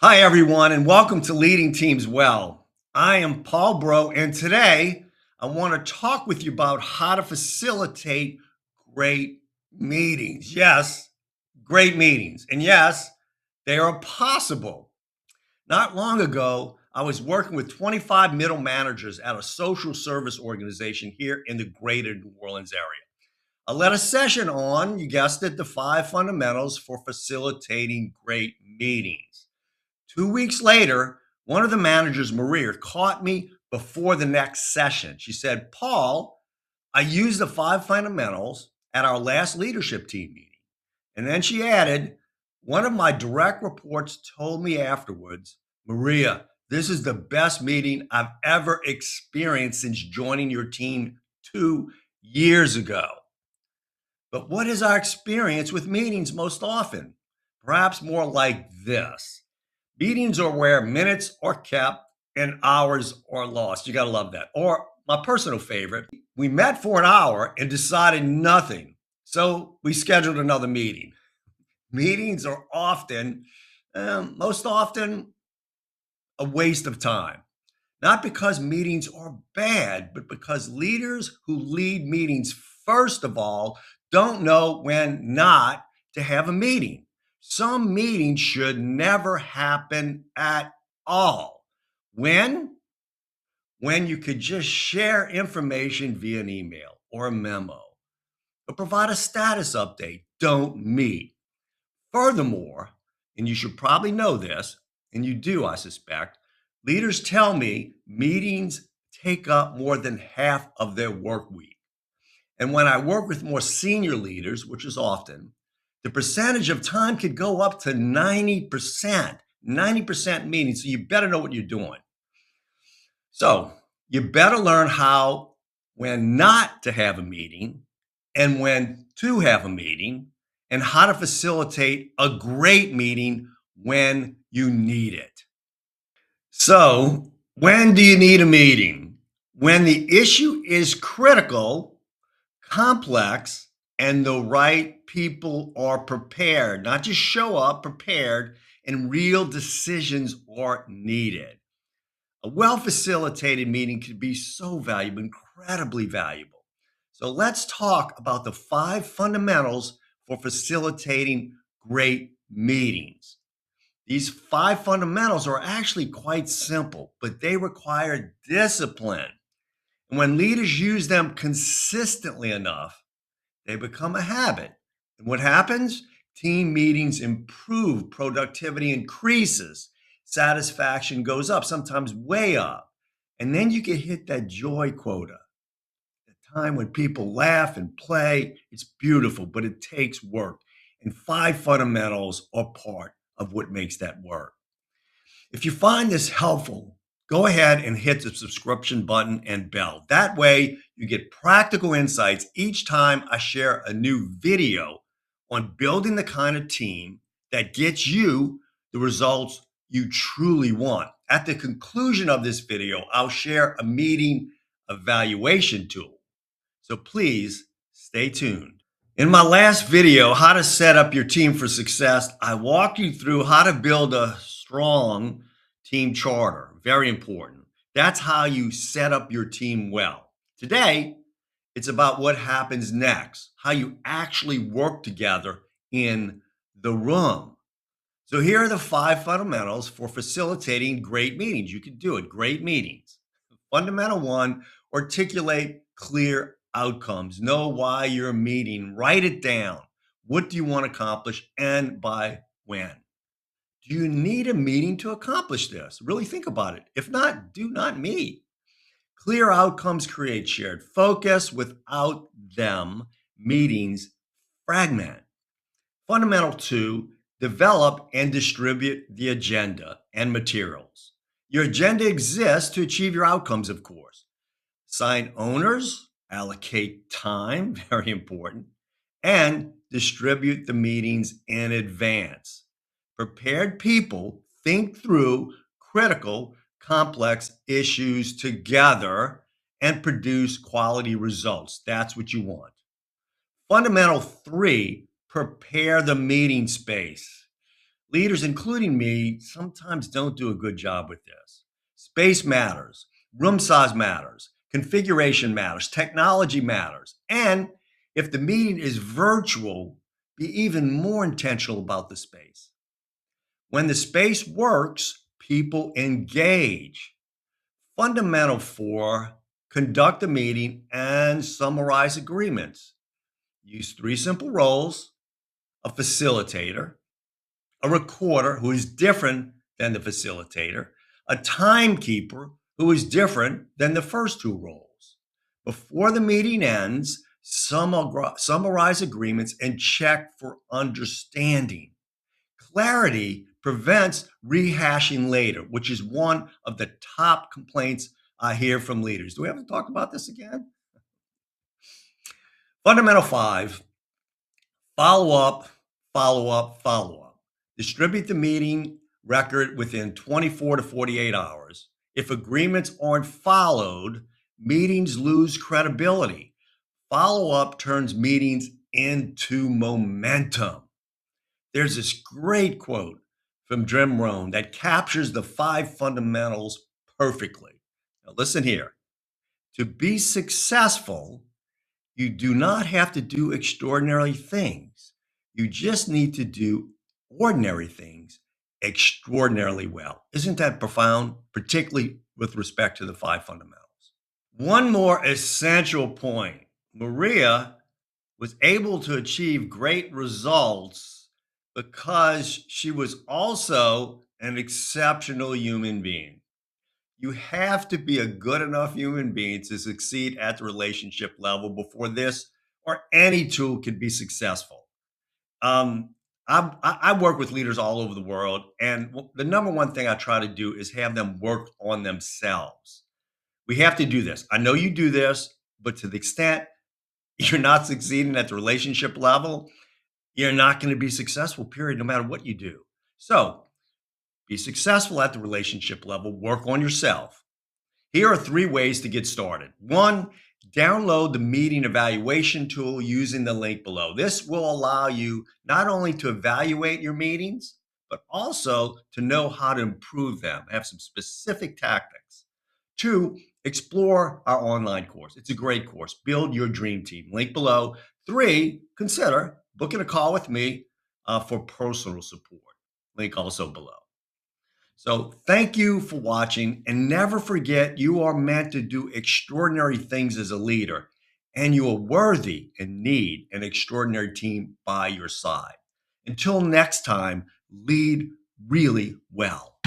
Hi, everyone, and welcome to Leading Teams Well. I am Paul Bro, and today I want to talk with you about how to facilitate great meetings. Yes, great meetings. And yes, they are possible. Not long ago, I was working with 25 middle managers at a social service organization here in the greater New Orleans area. I led a session on, you guessed it, the five fundamentals for facilitating great meetings. 2 weeks later, one of the managers, Maria, caught me before the next session. She said, Paul, I used the five fundamentals at our last leadership team meeting. And then she added, one of my direct reports told me afterwards, Maria, this is the best meeting I've ever experienced since joining your team 2 years ago. But what is our experience with meetings most often? Perhaps more like this. Meetings are where minutes are kept and hours are lost. You got to love that. Or my personal favorite, we met for an hour and decided nothing. So we scheduled another meeting. Meetings are often, most often, a waste of time. Not because meetings are bad, but because leaders who lead meetings, first of all, don't know when not to have a meeting. Some meetings should never happen at all. When? When you could just share information via an email or a memo or provide a status update. Don't meet. Furthermore, and you should probably know this, and you do, I suspect, leaders tell me meetings take up more than half of their work week. And when I work with more senior leaders, which is often, the percentage of time could go up to 90%. 90% meetings. So you better know what you're doing. So you better learn how, when not to have a meeting and when to have a meeting, and how to facilitate a great meeting when you need it. So, when do you need a meeting? When the issue is critical, complex, and the right people are prepared, not just show up, prepared, and real decisions are needed. A well facilitated meeting can be so valuable, incredibly valuable. So let's talk about the five fundamentals for facilitating great meetings. These five fundamentals are actually quite simple, but they require discipline. And when leaders use them consistently enough, they become a habit. And what happens? Team meetings improve, productivity increases, satisfaction goes up, sometimes way up. And then you can hit that joy quota, the time when people laugh and play. It's beautiful, but it takes work. And five fundamentals are part of what makes that work. If you find this helpful, go ahead and hit the subscription button and bell. That way, you get practical insights each time I share a new video on building the kind of team that gets you the results you truly want. At the conclusion of this video, I'll share a meeting evaluation tool. So please stay tuned. In my last video, how to set up your team for success, I walked you through how to build a strong team charter. Very important. That's how you set up your team well. Today, it's about what happens next, how you actually work together in the room. So here are the five fundamentals for facilitating great meetings. You can do it, great meetings. Fundamental one, articulate clear outcomes. Know why you're meeting. Write it down. What do you want to accomplish and by when? Do you need a meeting to accomplish this? Really think about it. If not, do not meet. Clear outcomes create shared focus. Without them, meetings fragment. Fundamental two, develop and distribute the agenda and materials. Your agenda exists to achieve your outcomes, of course. Assign owners, allocate time, very important, and distribute the meetings in advance. Prepared people think through critical, complex issues together and produce quality results. That's what you want. Fundamental three, prepare the meeting space. Leaders, including me, sometimes don't do a good job with this. Space matters, room size matters, configuration matters, technology matters. And if the meeting is virtual, be even more intentional about the space. When the space works, people engage. Fundamental for conduct a meeting and summarize agreements. Use three simple roles: a facilitator, a recorder who is different than the facilitator, a timekeeper who is different than the first two roles. Before the meeting ends, summarize agreements and check for understanding. Clarity prevents rehashing later, which is one of the top complaints I hear from leaders. Do we have to talk about this again? Fundamental five: follow up, follow up, follow up. Distribute the meeting record within 24 to 48 hours. If agreements aren't followed, meetings lose credibility. Follow up turns meetings into momentum. There's this great quote from Jim Rohn that captures the five fundamentals perfectly. Now, listen here. To be successful, you do not have to do extraordinary things. You just need to do ordinary things extraordinarily well. Isn't that profound, particularly with respect to the five fundamentals? One more essential point: Maria was able to achieve great results because she was also an exceptional human being. You have to be a good enough human being to succeed at the relationship level before this or any tool can be successful. Um, I work with leaders all over the world, and the number one thing I try to do is have them work on themselves. We have to do this. I know you do this, but to the extent you're not succeeding at the relationship level, you're not going to be successful, period, no matter what you do. So be successful at the relationship level, work on yourself. Here are three ways to get started. One, download the meeting evaluation tool using the link below. This will allow you not only to evaluate your meetings, but also to know how to improve them, have some specific tactics. Two, explore our online course. It's a great course. Build your dream team. Link below. Three, consider booking a call with me for personal support. Link also below. So thank you for watching, and never forget you are meant to do extraordinary things as a leader, and you are worthy and need an extraordinary team by your side. Until next time, lead really well.